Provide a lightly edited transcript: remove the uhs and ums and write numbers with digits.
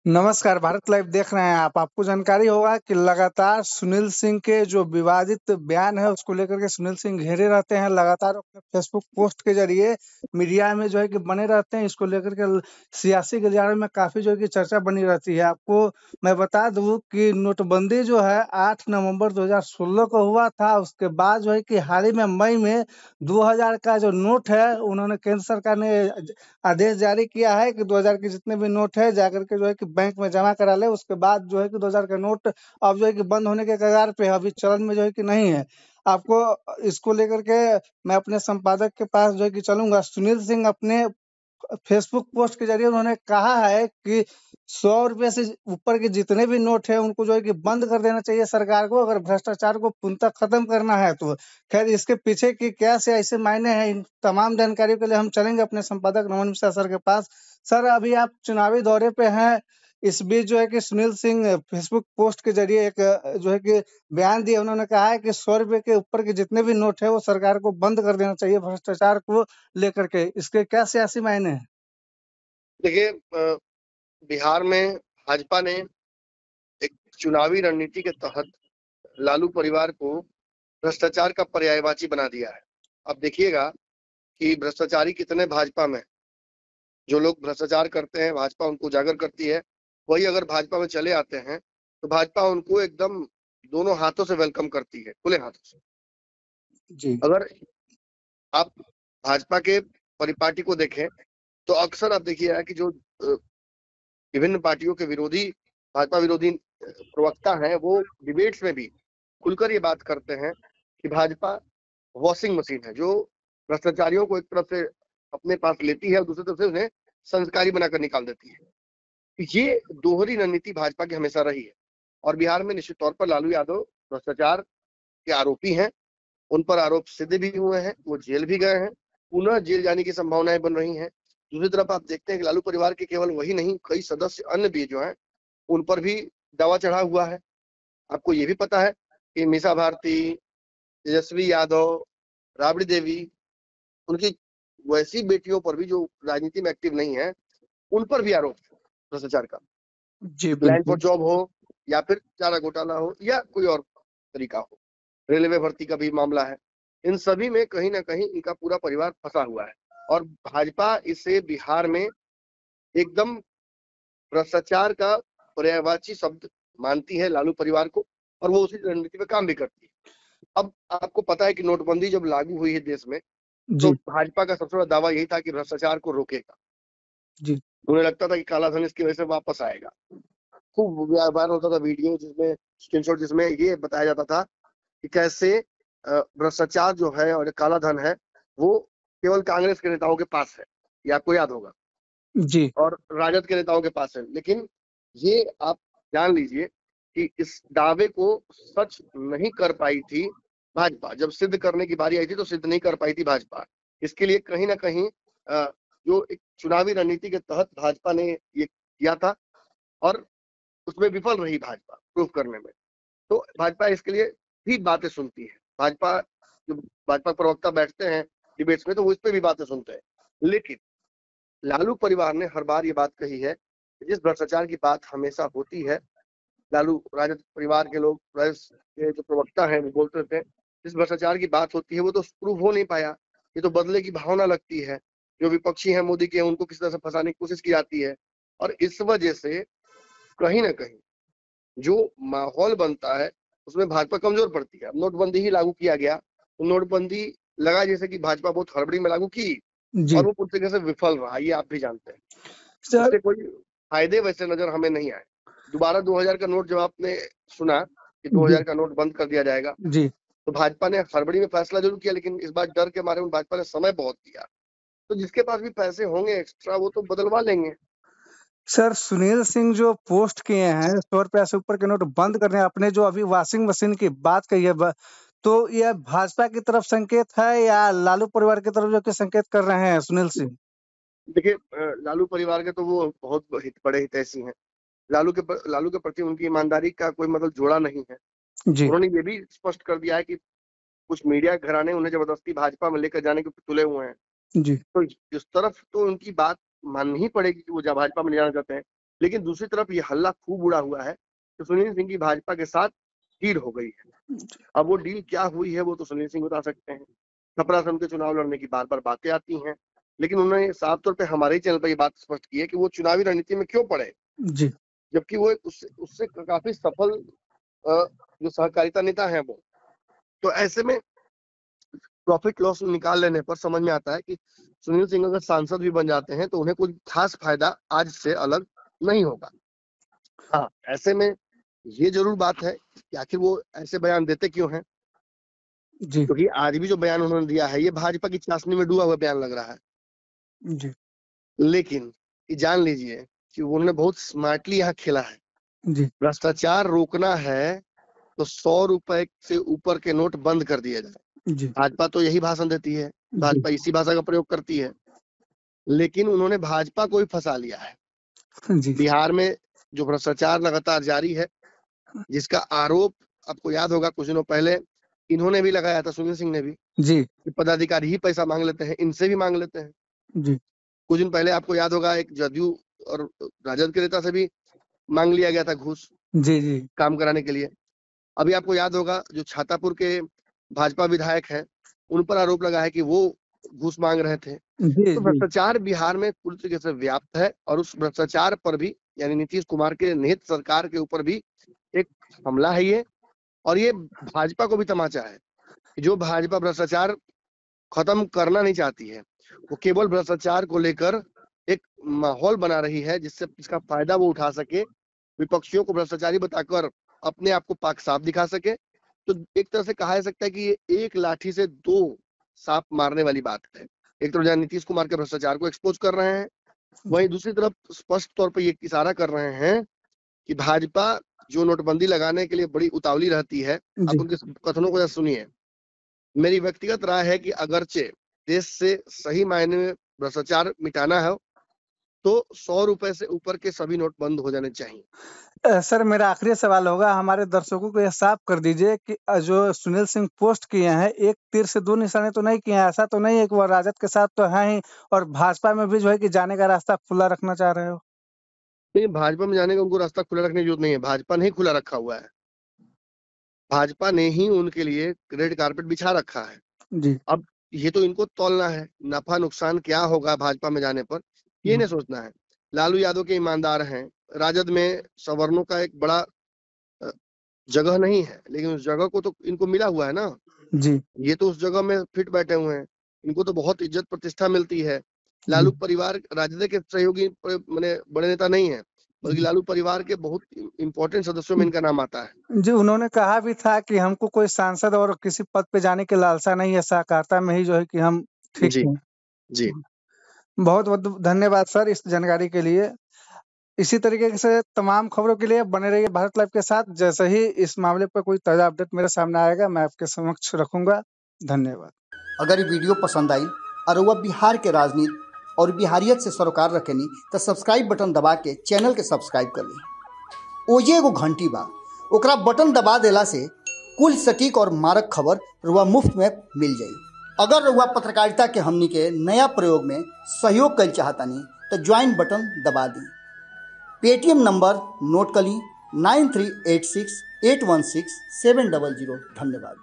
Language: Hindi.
नमस्कार, भारत लाइव देख रहे हैं आप। आपको जानकारी होगा कि लगातार सुनील सिंह के जो विवादित बयान है उसको लेकर के सुनील सिंह घेरे रहते हैं। लगातार अपने फेसबुक पोस्ट के जरिए मीडिया में जो है कि बने रहते हैं। इसको लेकर के सियासी गलियारे में काफी जो है कि चर्चा बनी रहती है। आपको मैं बता दूं कि नोटबंदी जो है 8 नवंबर 2016 को हुआ था। उसके बाद जो है कि हाल ही में मई में 2000 का जो नोट है उन्होंने केंद्र सरकार ने आदेश जारी किया है कि 2000 के जितने भी नोट है जाकर के जो है कि बैंक में जमा करा ले। उसके बाद जो है कि 2000 का नोट अब जो है कि बंद होने के कगार पे है, अभी चलन में जो है कि नहीं है। आपको इसको लेकर के मैं अपने संपादक के पास जो है कि चलूंगा। सुनील सिंह अपने फेसबुक पोस्ट के जरिए उन्होंने कहा है कि 100 रुपए से ऊपर के जितने भी नोट है उनको जो है कि बंद कर देना चाहिए सरकार को, अगर भ्रष्टाचार को पूर्णतः खत्म करना है तो। खैर, इसके पीछे की क्या से ऐसे मायने हैं, इन तमाम जानकारी के लिए हम चलेंगे अपने संपादक नमन मिश्रा सर के पास। सर, अभी आप चुनावी दौरे पे हैं। इस बीच जो है कि सुनील सिंह फेसबुक पोस्ट के जरिए एक जो है कि बयान दिया। उन्होंने कहा है कि 100 रुपए के ऊपर के जितने भी नोट है वो सरकार को बंद कर देना चाहिए भ्रष्टाचार को लेकर के। इसके क्या सियासी मायने हैं? देखिए, बिहार में भाजपा ने एक चुनावी रणनीति के तहत लालू परिवार को भ्रष्टाचार का पर्यायवाची बना दिया है। अब देखिएगा कि भ्रष्टाचारी कितने भाजपा में। जो लोग भ्रष्टाचार करते हैं भाजपा उनको उजागर करती है, वही अगर भाजपा में चले आते हैं तो भाजपा उनको एकदम दोनों हाथों से वेलकम करती है, खुले हाथों से। जी। अगर आप भाजपा के परिपाटी को देखें तो अक्सर आप देखिएगा कि जो विभिन्न पार्टियों के विरोधी, भाजपा विरोधी प्रवक्ता हैं, वो डिबेट्स में भी खुलकर ये बात करते हैं कि भाजपा वॉशिंग मशीन है, जो भ्रष्टाचारियों को एक तरफ से अपने पास लेती है और दूसरी तरफ से उन्हें संस्कारी बनाकर निकाल देती है। ये दोहरी रणनीति भाजपा की हमेशा रही है और बिहार में निश्चित तौर पर लालू यादव भ्रष्टाचार के आरोपी हैं। उन पर आरोप सिद्ध भी हुए हैं, वो जेल भी गए हैं, पुनः जेल जाने की संभावनाएं बन रही हैं। दूसरी तरफ आप देखते हैं कि लालू परिवार के केवल वही नहीं, कई सदस्य अन्य भी जो हैं उन पर भी दावा चढ़ा हुआ है। आपको ये भी पता है कि मीसा भारती, तेजस्वी यादव, राबड़ी देवी, उनकी वैसी बेटियों पर भी जो राजनीति में एक्टिव नहीं है, उन पर भी आरोप भ्रष्टाचार का। जी, लैंड फॉर बिल्कुल। जॉब हो या फिर चारा घोटाला हो या कोई और तरीका हो, रेलवे भर्ती का भी मामला है। इन सभी में कहीं ना कहीं इनका पूरा परिवार फंसा हुआ है और भाजपा इसे बिहार में एकदम भ्रष्टाचार का पर्यायवाची शब्द मानती है लालू परिवार को, और वो उसी रणनीति पे काम भी करती है। अब आपको पता है कि नोटबंदी जब लागू हुई है देश में, तो जी। भाजपा का सबसे बड़ा दावा यही था कि भ्रष्टाचार को रोकेगा। जी। उन्हें लगता था कि काला धन इसकी वजह से वापस आएगा। खूब वायरल होता था वीडियो जिसमें स्क्रीनशॉट, जिसमें ये बताया जाता था कि कैसे भ्रष्टाचार जो है और काला धन है वो केवल कांग्रेस के नेताओं के पास है, ये आपको याद होगा, जी। और राजद के नेताओं के पास है। लेकिन ये आप जान लीजिए कि इस दावे को सच नहीं कर पाई थी भाजपा। जब सिद्ध करने की बारी आई थी तो सिद्ध नहीं कर पाई थी भाजपा। इसके लिए कहीं ना कहीं जो एक चुनावी रणनीति के तहत भाजपा ने ये किया था और उसमें विफल रही भाजपा प्रूफ करने में। तो भाजपा इसके लिए भी बातें सुनती है। भाजपा, जो भाजपा प्रवक्ता बैठते हैं डिबेट्स में तो वो इस पे भी बातें सुनते हैं। लेकिन लालू परिवार ने हर बार ये बात कही है कि जिस भ्रष्टाचार की बात हमेशा होती है, लालू राजद परिवार के लोग, राजद के जो प्रवक्ता हैं वो बोलते थे, जिस भ्रष्टाचार की बात होती है वो तो प्रूव हो नहीं पाया, ये तो बदले की भावना लगती है। जो विपक्षी हैं मोदी के, उनको किसी तरह से फंसाने की कोशिश की जाती है और इस वजह से कहीं ना कहीं जो माहौल बनता है उसमें भाजपा कमजोर पड़ती है। अब नोटबंदी ही लागू किया गया तो नोटबंदी लगा जैसे कि भाजपा बहुत हड़बड़ी में लागू की जी। और वो पूरी तरीके से विफल रहा, ये आप भी जानते हैं। सर। उससे कोई फायदे वैसे नजर हमें नहीं आए। दोबारा 2000 का नोट जब आपने सुना कि जी। 2000 का नोट बंद कर दिया जाएगा, जी। तो भाजपा ने हड़बड़ी में फैसला जरूर किया, लेकिन इस बार डर के मारे में भाजपा ने समय बहुत दिया। तो जिसके पास भी पैसे होंगे एक्स्ट्रा वो तो बदलवा लेंगे। सर, सुनील सिंह जो पोस्ट किए हैं 100 रुपया से ऊपर के नोट बंद करने, आपने जो अभी वॉशिंग मशीन की बात कही है तो यह भाजपा की तरफ संकेत है या लालू परिवार की तरफ जो कि संकेत कर रहे हैं सुनील सिंह? देखिए, लालू परिवार के तो वो बहुत बड़े हितैषी हैं। लालू के प्रति उनकी ईमानदारी का कोई मतलब जोड़ा नहीं है। जी। उन्होंने ये भी स्पष्ट कर दिया है कि कुछ मीडिया घराने उन्हें जबरदस्ती भाजपा में लेकर जाने के तुले हुए हैं। जी। तो इस तरफ तो उनकी बात माननी ही पड़ेगी कि वो भाजपा में ले जाना चाहते हैं। लेकिन दूसरी तरफ ये हल्ला खूब उड़ा हुआ है कि सुनील सिंह की भाजपा के साथ डील हो गई है। अब वो डील क्या हुई है वो तो सुनील सिंह बता सकते हैं। छपरा संघ के चुनाव लड़ने की बार बार बातें आती हैं, लेकिन उन्होंने साफ तौर पे हमारे ही चैनल पर ये बात स्पष्ट की है कि वो चुनावी रणनीति में क्यों पड़े, जी जबकि वो उससे काफी सफल जो सहकारिता नेता है वो। तो ऐसे में प्रॉफिट लॉस निकाल लेने पर समझ में आता है कि सुनील सिंह अगर सांसद भी बन जाते हैं तो उन्हें कोई खास फायदा आज से अलग नहीं होगा। हाँ, ऐसे में ये जरूर बात है कि आखिर वो ऐसे बयान देते क्यों हैं, जी क्योंकि आज भी जो बयान उन्होंने दिया है ये भाजपा की चाशनी में डूबा हुआ बयान लग रहा है। जी लेकिन ये जान लीजिए कि उन्होंने बहुत स्मार्टली यहाँ खेला है। जी भ्रष्टाचार रोकना है तो 100 रुपए से ऊपर के नोट बंद कर दिए जाए। जी भाजपा तो यही भाषण देती है, जी भाजपा इसी भाषा का प्रयोग करती है, लेकिन उन्होंने भाजपा को ही फंसा लिया है। जी बिहार में जो भ्रष्टाचार लगातार जारी है, जिसका आरोप आपको याद होगा कुछ दिनों पहले इन्होंने भी लगाया था, सुनील सिंह ने भी, जी कि पदाधिकारी ही पैसा मांग लेते हैं, इनसे भी मांग लेते हैं। जी कुछ दिन पहले आपको याद होगा एक जदयू और राजद के नेता से भी मांग लिया गया था घूस जी जी काम कराने के लिए। अभी आपको याद होगा जो छातापुर के भाजपा विधायक हैं उन पर आरोप लगा है कि वो घूस मांग रहे थे। जी तो भ्रष्टाचार बिहार में पूरी तरीके से व्याप्त है और उस भ्रष्टाचार पर भी यानी नीतीश कुमार के निहित सरकार के ऊपर भी एक हमला है ये, और ये भाजपा को भी तमाचा है कि जो भाजपा भ्रष्टाचार खत्म करना नहीं चाहती है, वो केवल भ्रष्टाचार को लेकर एक माहौल बना रही है जिससे इसका फायदा वो उठा सके, विपक्षियों को भ्रष्टाचारी बताकर अपने आप को पाक साफ दिखा सके। तो एक तरह से कहा जा सकता है कि ये एक लाठी से दो सांप मारने वाली बात है। एक तरफ जहाँ नीतीश कुमार के भ्रष्टाचार को एक्सपोज कर रहे हैं, वहीं दूसरी तरफ स्पष्ट तौर पर ये इशारा कर रहे हैं कि भाजपा जो नोटबंदी लगाने के लिए बड़ी उतावली रहती है, आप जी उनके कथनों को सुनिए। मेरी व्यक्तिगत राय है कि अगरचे देश से सही मायने में भ्रष्टाचार मिटाना है तो 100 रुपए से ऊपर के सभी नोट बंद हो जाने चाहिए। सर मेरा आखिरी सवाल होगा, हमारे दर्शकों को यह साफ कर दीजिए कि जो सुनील सिंह पोस्ट किए हैं एक तीर से दो निशाने तो नहीं किए हैं, ऐसा तो नहीं है कि वो राजद के साथ तो है ही और भाजपा में भी जो है कि जाने का रास्ता खुला रखना चाह रहे हो? नहीं, भाजपा में जाने का उनको रास्ता खुला रखने की जरूरत नहीं है, भाजपा ने ही खुला रखा हुआ है, भाजपा ने ही उनके लिए रेड कारपेट बिछा रखा है। जी अब ये तो इनको तौलना है, नफा नुकसान क्या होगा भाजपा में जाने पर, ये नहीं सोचना है। लालू यादव के ईमानदार हैं, राजद में सवर्णों का एक बड़ा जगह नहीं है, लेकिन उस जगह को तो इनको मिला हुआ है ना। जी ये तो उस जगह में फिट बैठे हुए हैं, इनको तो बहुत इज्जत प्रतिष्ठा मिलती है। लालू परिवार राजद के सहयोगी मैंने बड़े नेता नहीं है, बल्कि लालू परिवार के बहुत इंपॉर्टेंट सदस्यों में इनका नाम आता है। जी उन्होंने कहा भी था कि हमको कोई सांसद और किसी पद पे जाने की लालसा नहीं है, सहकारिता में ही जो है कि हम ठीक जी हैं। जी बहुत बहुत धन्यवाद सर इस जानकारी के लिए। इसी तरीके से तमाम खबरों के लिए बने रहिए भारत लाइव के साथ। जैसे ही इस मामले पर कोई ताजा अपडेट मेरे सामने आएगा मैं आपके समक्ष रखूंगा। धन्यवाद। अगर ये वीडियो पसंद आई और वह बिहार के राजनीति और बिहारियत से सरोकार रखेनी तो सब्सक्राइब बटन दबा के चैनल के सब्सक्राइब कर ली। ओजे एगो घंटी बा, ओकरा बटन दबा देला से कुल सटीक और मारक खबर रुआ मुफ्त में मिल जाई। अगर रुआ पत्रकारिता के हमनी के नया प्रयोग में सहयोग कर चाहतानी तो ज्वाइन बटन दबा दी। पेटीएम नंबर नोट कर ली 9386816700। धन्यवाद।